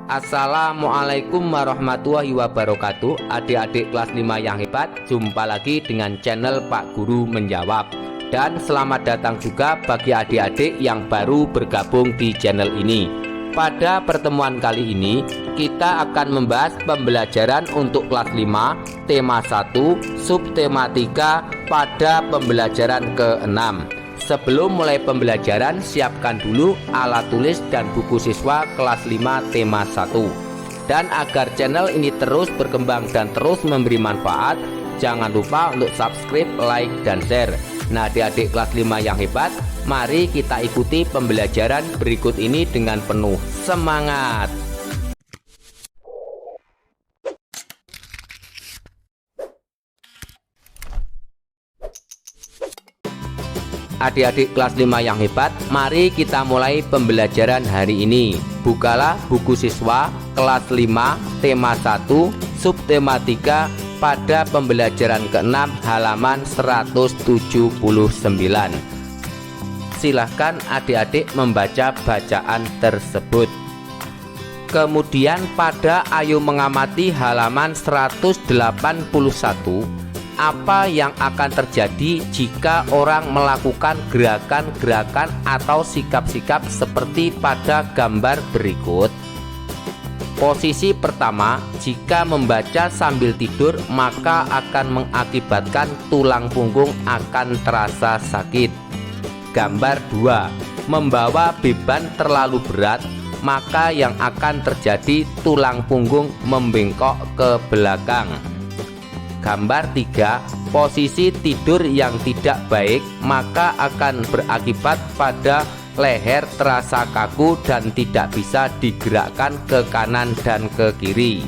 Assalamualaikum warahmatullahi wabarakatuh. Adik-adik kelas 5 yang hebat, jumpa lagi dengan channel Pak Guru Menjawab. Dan selamat datang juga bagi adik-adik yang baru bergabung di channel ini. Pada pertemuan kali ini kita akan membahas pembelajaran untuk kelas 5 tema 1 subtema 3 pada pembelajaran ke-6. Sebelum mulai pembelajaran, siapkan dulu alat tulis dan buku siswa kelas 5 tema 1. Dan agar channel ini terus berkembang dan terus memberi manfaat, jangan lupa untuk subscribe, like, dan share. Nah, adik-adik kelas 5 yang hebat, mari kita ikuti pembelajaran berikut ini dengan penuh semangat. Adik-adik kelas 5 yang hebat, mari kita mulai pembelajaran hari ini. Bukalah buku siswa kelas 5 tema 1 subtema 3 pada pembelajaran ke-6 halaman 179. Silahkan adik-adik membaca bacaan tersebut. Kemudian pada ayo mengamati halaman 181. Apa yang akan terjadi jika orang melakukan gerakan-gerakan atau sikap-sikap seperti pada gambar berikut? Posisi pertama, jika membaca sambil tidur maka akan mengakibatkan tulang punggung akan terasa sakit. Gambar 2, membawa beban terlalu berat maka yang akan terjadi tulang punggung membengkok ke belakang. Gambar 3, posisi tidur yang tidak baik maka akan berakibat pada leher terasa kaku dan tidak bisa digerakkan ke kanan dan ke kiri.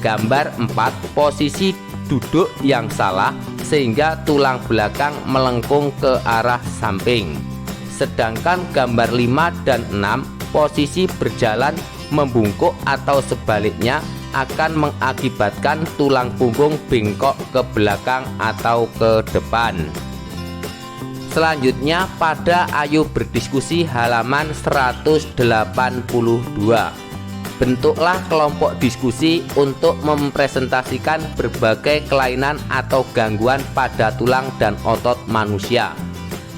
Gambar 4, posisi duduk yang salah sehingga tulang belakang melengkung ke arah samping. Sedangkan gambar 5 dan 6, posisi berjalan membungkuk atau sebaliknya akan mengakibatkan tulang punggung bengkok ke belakang atau ke depan. Selanjutnya pada ayo berdiskusi halaman 182. Bentuklah kelompok diskusi untuk mempresentasikan berbagai kelainan atau gangguan pada tulang dan otot manusia.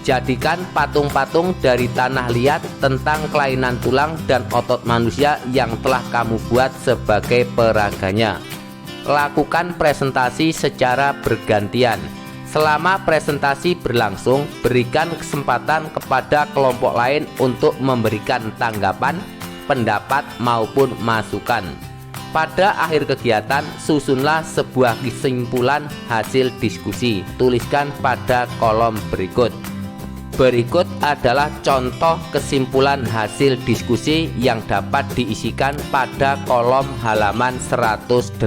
Jadikan patung-patung dari tanah liat tentang kelainan tulang dan otot manusia yang telah kamu buat sebagai peraganya. Lakukan presentasi secara bergantian. Selama presentasi berlangsung, berikan kesempatan kepada kelompok lain untuk memberikan tanggapan, pendapat maupun masukan. Pada akhir kegiatan, susunlah sebuah kesimpulan hasil diskusi. Tuliskan pada kolom berikut. Berikut adalah contoh kesimpulan hasil diskusi yang dapat diisikan pada kolom halaman 182.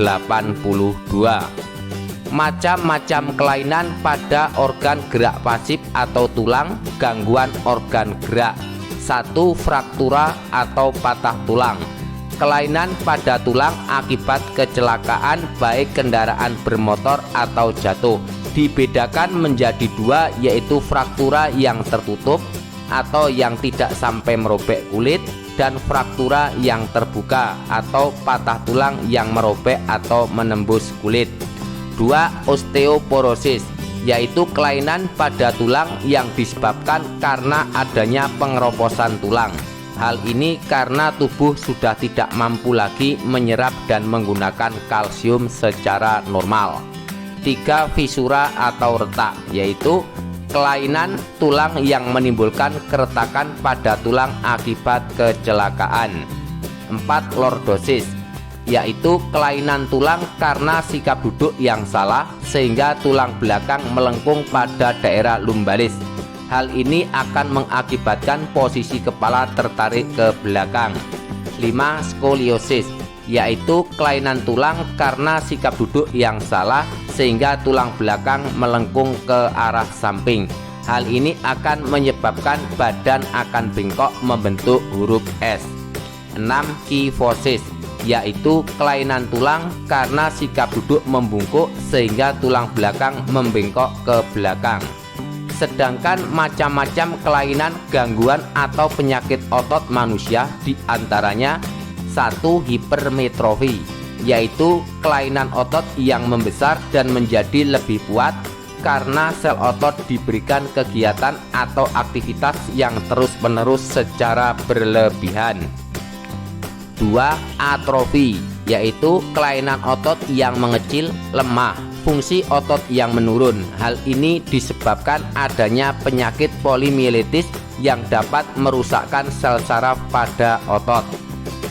Macam-macam kelainan pada organ gerak pasif atau tulang, gangguan organ gerak. 1. Fraktura atau patah tulang. Kelainan pada tulang akibat kecelakaan baik kendaraan bermotor atau jatuh. Dibedakan menjadi 2, yaitu fraktura yang tertutup atau yang tidak sampai merobek kulit dan fraktura yang terbuka atau patah tulang yang merobek atau menembus kulit. 2. Osteoporosis, yaitu kelainan pada tulang yang disebabkan karena adanya pengeroposan tulang. Hal ini karena tubuh sudah tidak mampu lagi menyerap dan menggunakan kalsium secara normal. 3. Fisura atau retak, yaitu kelainan tulang yang menimbulkan keretakan pada tulang akibat kecelakaan. 4. Lordosis, yaitu kelainan tulang karena sikap duduk yang salah sehingga tulang belakang melengkung pada daerah lumbalis. Hal ini akan mengakibatkan posisi kepala tertarik ke belakang. 5. Skoliosis, yaitu kelainan tulang karena sikap duduk yang salah sehingga tulang belakang melengkung ke arah samping. Hal ini akan menyebabkan badan akan bengkok membentuk huruf S. 6. Kifosis, yaitu kelainan tulang karena sikap duduk membungkuk sehingga tulang belakang membengkok ke belakang. Sedangkan macam-macam kelainan, gangguan atau penyakit otot manusia diantaranya 1. 1. Hipermetrofi, yaitu kelainan otot yang membesar dan menjadi lebih kuat karena sel otot diberikan kegiatan atau aktivitas yang terus-menerus secara berlebihan. 2. Atrofi, yaitu kelainan otot yang mengecil, lemah, fungsi otot yang menurun. Hal ini disebabkan adanya penyakit polimielitis yang dapat merusakkan sel saraf pada otot.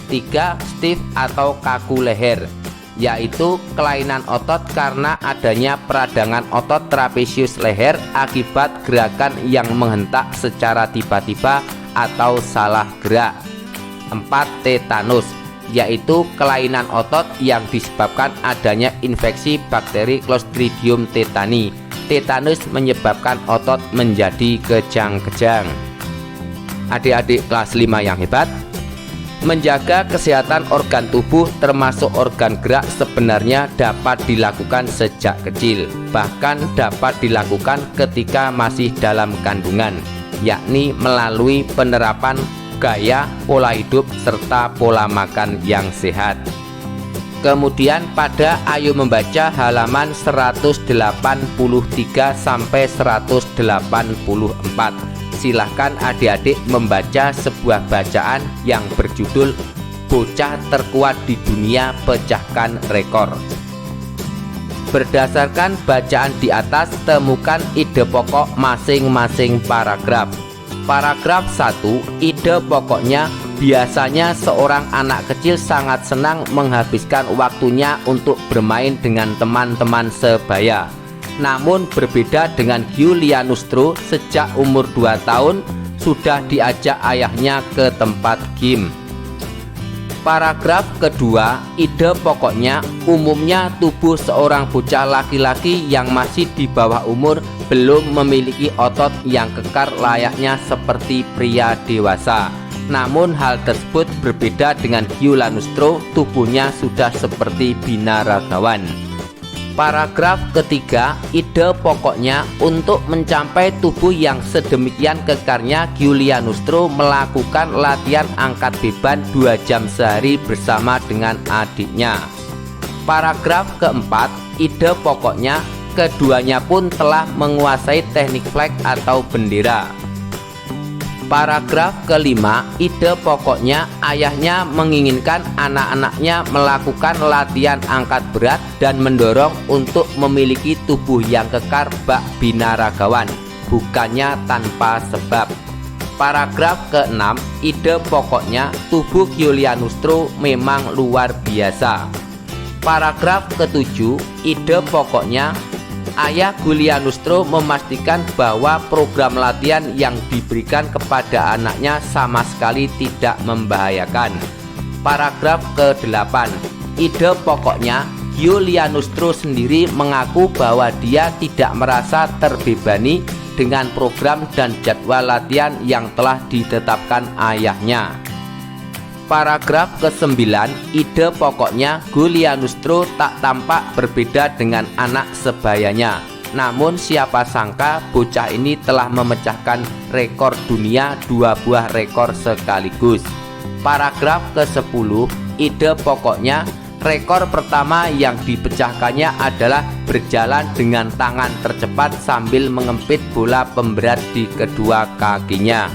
3. Stiff atau kaku leher, yaitu kelainan otot karena adanya peradangan otot trapesius leher akibat gerakan yang menghentak secara tiba-tiba atau salah gerak. 4. Tetanus, yaitu kelainan otot yang disebabkan adanya infeksi bakteri Clostridium tetani. Tetanus menyebabkan otot menjadi kejang-kejang. Adik-adik kelas 5 yang hebat, menjaga kesehatan organ tubuh termasuk organ gerak sebenarnya dapat dilakukan sejak kecil, bahkan dapat dilakukan ketika masih dalam kandungan, yakni melalui penerapan gaya pola hidup serta pola makan yang sehat. Kemudian pada Ayo Membaca halaman 183 sampai 184. Silahkan adik-adik membaca sebuah bacaan yang berjudul Bocah Terkuat di Dunia Pecahkan Rekor. Berdasarkan bacaan di atas, temukan ide pokok masing-masing paragraf. Paragraf 1, ide pokoknya, biasanya seorang anak kecil sangat senang menghabiskan waktunya untuk bermain dengan teman-teman sebaya. Namun berbeda dengan Giulianus Stroh, sejak umur 2 tahun sudah diajak ayahnya ke tempat game. Paragraf kedua, ide pokoknya, umumnya tubuh seorang bocah laki-laki yang masih di bawah umur belum memiliki otot yang kekar layaknya seperti pria dewasa. Namun hal tersebut berbeda dengan Giulianus Stroh, tubuhnya sudah seperti binaragawan. Paragraf ketiga, ide pokoknya, untuk mencapai tubuh yang sedemikian kekarnya, Giulianus Stroh melakukan latihan angkat beban 2 jam sehari bersama dengan adiknya. Paragraf keempat, ide pokoknya, keduanya pun telah menguasai teknik flag atau bendera. Paragraf kelima, ide pokoknya, ayahnya menginginkan anak-anaknya melakukan latihan angkat berat dan mendorong untuk memiliki tubuh yang kekar bak binaragawan, bukannya tanpa sebab. Paragraf keenam, ide pokoknya, tubuh Giulianus Stroh memang luar biasa. Paragraf ketujuh, ide pokoknya, ayah Giulianus Stroh memastikan bahwa program latihan yang diberikan kepada anaknya sama sekali tidak membahayakan. Paragraf ke-8, ide pokoknya, Giulianus Stroh sendiri mengaku bahwa dia tidak merasa terbebani dengan program dan jadwal latihan yang telah ditetapkan ayahnya. Paragraf ke-9, ide pokoknya, Giulianus Stroh tak tampak berbeda dengan anak sebayanya. Namun siapa sangka bocah ini telah memecahkan rekor dunia, 2 buah rekor sekaligus. Paragraf ke-10, ide pokoknya, rekor pertama yang dipecahkannya adalah berjalan dengan tangan tercepat sambil mengempit bola pemberat di kedua kakinya.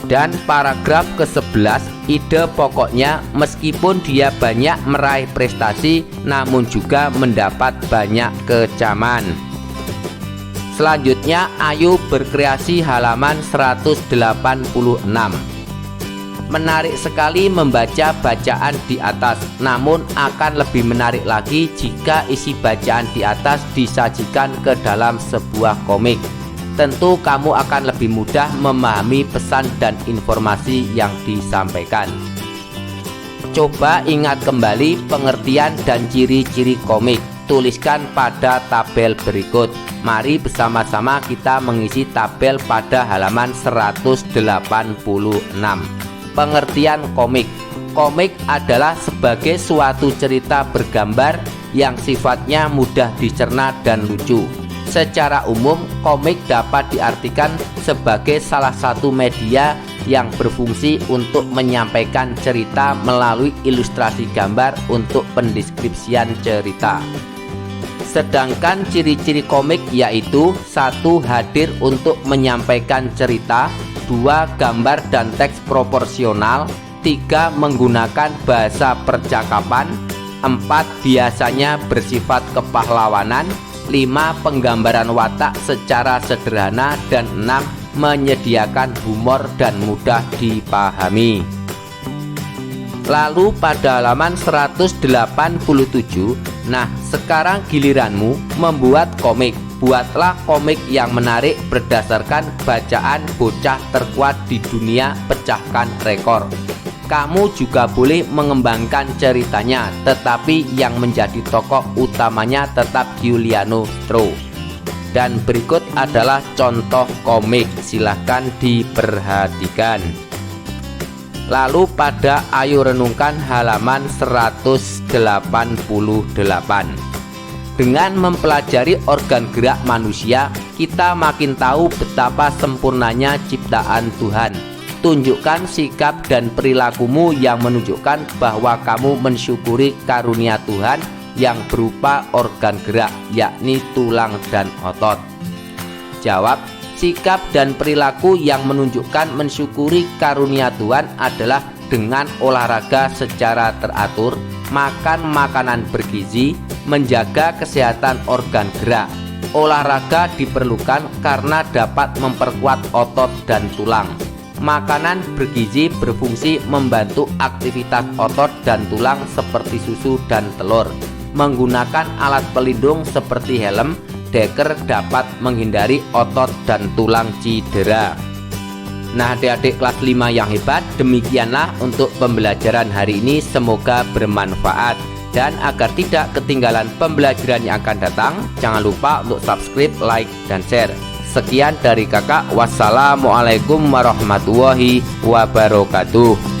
Dan paragraf ke-11, ide pokoknya, meskipun dia banyak meraih prestasi namun juga mendapat banyak kecaman. Selanjutnya Ayo Berkreasi halaman 186. Menarik sekali membaca bacaan di atas, namun akan lebih menarik lagi jika isi bacaan di atas disajikan ke dalam sebuah komik. Tentu kamu akan lebih mudah memahami pesan dan informasi yang disampaikan. Coba ingat kembali pengertian dan ciri-ciri komik. Tuliskan pada tabel berikut. Mari bersama-sama kita mengisi tabel pada halaman 186. Pengertian komik. Komik adalah sebagai suatu cerita bergambar yang sifatnya mudah dicerna dan lucu. Secara umum, komik dapat diartikan sebagai salah satu media yang berfungsi untuk menyampaikan cerita melalui ilustrasi gambar untuk pendeskripsian cerita. Sedangkan ciri-ciri komik yaitu: 1. Hadir untuk menyampaikan cerita, 2. Gambar dan teks proporsional, 3. Menggunakan bahasa percakapan, 4. Biasanya bersifat kepahlawanan, 5. Penggambaran watak secara sederhana, dan 6. Menyediakan humor dan mudah dipahami. Lalu pada halaman 187, nah sekarang giliranmu membuat komik. Buatlah komik yang menarik berdasarkan bacaan bocah terkuat di dunia pecahkan rekor. Kamu juga boleh mengembangkan ceritanya, tetapi yang menjadi tokoh utamanya tetap Giuliano Stro. Dan berikut adalah contoh komik, silahkan diperhatikan. Lalu pada Ayo Renungkan halaman 188. Dengan mempelajari organ gerak manusia, kita makin tahu betapa sempurnanya ciptaan Tuhan. Tunjukkan sikap dan perilakumu yang menunjukkan bahwa kamu mensyukuri karunia Tuhan yang berupa organ gerak, yakni tulang dan otot. Jawab: sikap dan perilaku yang menunjukkan mensyukuri karunia Tuhan adalah dengan olahraga secara teratur, makan makanan bergizi, menjaga kesehatan organ gerak. Olahraga diperlukan karena dapat memperkuat otot dan tulang. Makanan bergizi berfungsi membantu aktivitas otot dan tulang seperti susu dan telur. Menggunakan alat pelindung seperti helm, deker dapat menghindari otot dan tulang cedera. Nah, adik-adik kelas 5 yang hebat, demikianlah untuk pembelajaran hari ini. Semoga bermanfaat. Dan agar tidak ketinggalan pembelajaran yang akan datang, jangan lupa untuk subscribe, like, dan share. Sekian dari kakak. Wassalamualaikum warahmatullahi wabarakatuh.